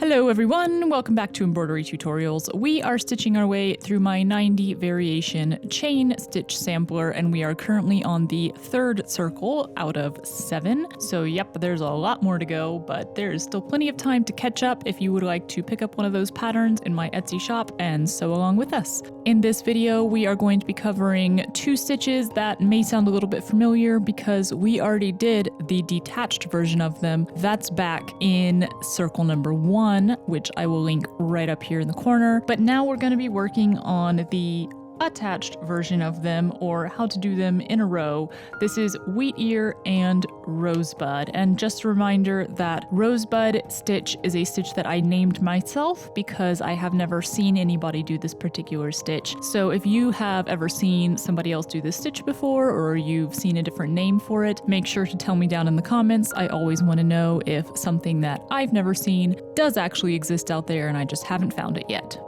Hello everyone, welcome back to Embroidery Tutorials. We are stitching our way through my 90 variation chain stitch sampler and we are currently on the third circle out of 7. So yep, there's a lot more to go, but there is still plenty of time to catch up if you would like to pick up one of those patterns in my Etsy shop and sew along with us. In this video, we are going to be covering 2 stitches that may sound a little bit familiar because we already did the detached version of them. That's back in circle number 1. Which I will link right up here in the corner. But now we're going to be working on the attached version of them, or how to do them in a row. This is Wheatear and Rosebud. And just a reminder that Rosebud stitch is a stitch that I named myself because I have never seen anybody do this particular stitch. So if you have ever seen somebody else do this stitch before, or you've seen a different name for it, make sure to tell me down in the comments. I always want to know if something that I've never seen does actually exist out there and I just haven't found it yet.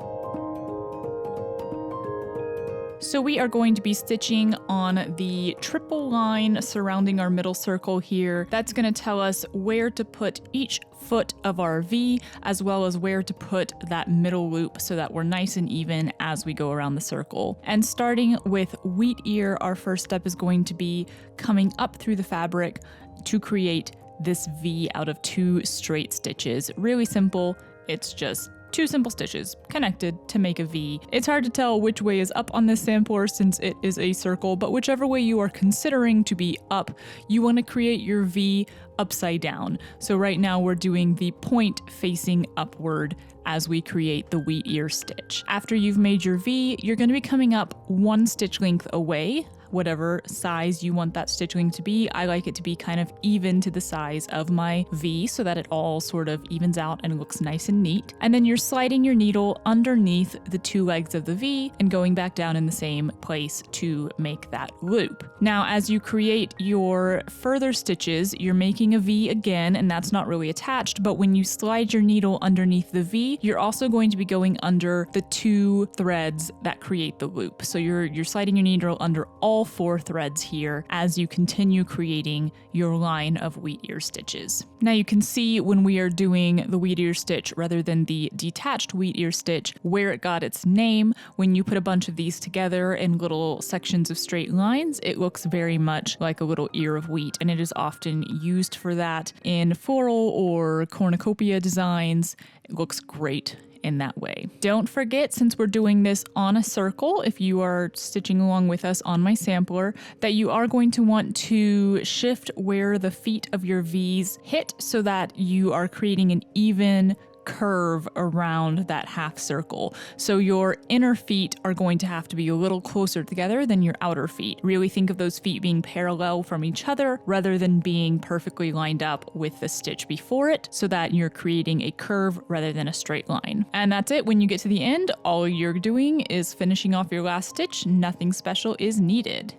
So we are going to be stitching on the triple line surrounding our middle circle here. That's going to tell us where to put each foot of our V, as well as where to put that middle loop so that we're nice and even as we go around the circle. And starting with Wheatear, our first step is going to be coming up through the fabric to create this V out of 2 straight stitches. Really simple. It's just 2 simple stitches connected to make a V. It's hard to tell which way is up on this sampler since it is a circle, but whichever way you are considering to be up, you want to create your V upside down. So right now we're doing the point facing upward as we create the Wheatear stitch. After you've made your V, you're going to be coming up 1 stitch length away, whatever size you want that stitch length to be. I like it to be kind of even to the size of my V so that it all sort of evens out and looks nice and neat. And then you're sliding your needle underneath the 2 legs of the V and going back down in the same place to make that loop. Now, as you create your further stitches, you're making a V again, and that's not really attached, but when you slide your needle underneath the V, you're also going to be going under the 2 threads that create the loop. So you're sliding your needle under all 4 threads here as you continue creating your line of Wheatear stitches. Now you can see when we are doing the Wheatear stitch rather than the detached Wheatear stitch where it got its name. When you put a bunch of these together in little sections of straight lines, it looks very much like a little ear of wheat, and it is often used for that in floral or cornucopia designs. It looks great in that way. Don't forget, since we're doing this on a circle, if you are stitching along with us on my sampler, that you are going to want to shift where the feet of your V's hit so that you are creating an even curve around that half circle. So your inner feet are going to have to be a little closer together than your outer feet. Really think of those feet being parallel from each other rather than being perfectly lined up with the stitch before it, so that you're creating a curve rather than a straight line. And that's it. When you get to the end, all you're doing is finishing off your last stitch. Nothing special is needed.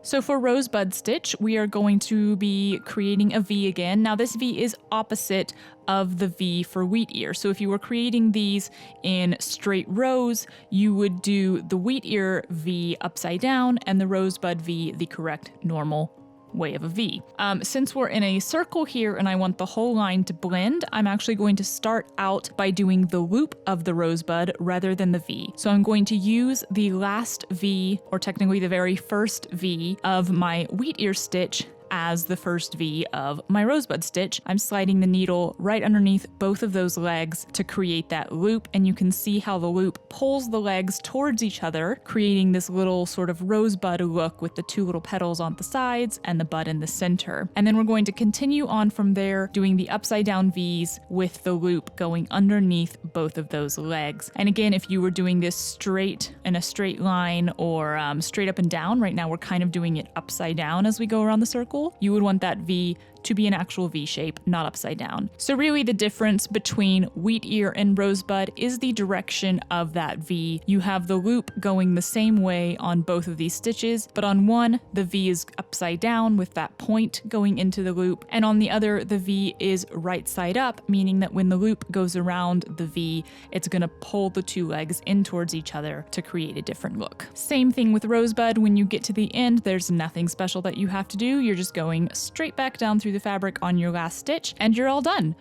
So for Rosebud stitch, we are going to be creating a V again. Now this V is opposite of the V for Wheatear. So if you were creating these in straight rows, you would do the Wheatear V upside down and the Rosebud V the correct normal way of a V. Since we're in a circle here and I want the whole line to blend, I'm actually going to start out by doing the loop of the Rosebud rather than the V. So I'm going to use the last V, or technically the very first V of my Wheatear stitch as the first V of my Rosebud stitch. I'm sliding the needle right underneath both of those legs to create that loop, and you can see how the loop pulls the legs towards each other, creating this little sort of rosebud look with the 2 little petals on the sides and the bud in the center. And then we're going to continue on from there, doing the upside down V's with the loop going underneath both of those legs. And again, if you were doing this straight in a straight line or straight up and down, right now we're kind of doing it upside down as we go around the circle. You would want that V to be an actual V shape, not upside down. So really the difference between Wheatear and Rosebud is the direction of that V. You have the loop going the same way on both of these stitches, but on one, the V is upside down with that point going into the loop, and on the other, the V is right side up, meaning that when the loop goes around the V, it's gonna pull the 2 legs in towards each other to create a different look. Same thing with Rosebud. When you get to the end, there's nothing special that you have to do. You're just going straight back down through the fabric on your last stitch, and you're all done.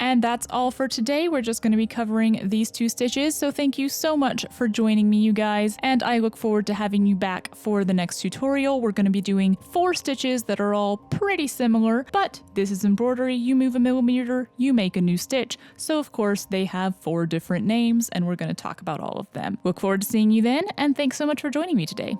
And that's all for today. We're just going to be covering these 2 stitches, so thank you so much for joining me, you guys, and I look forward to having you back for the next tutorial. We're going to be doing 4 stitches that are all pretty similar, but this is embroidery. You move a millimeter, you make a new stitch, so of course they have 4 different names, and we're going to talk about all of them. Look forward to seeing you then, and thanks so much for joining me today.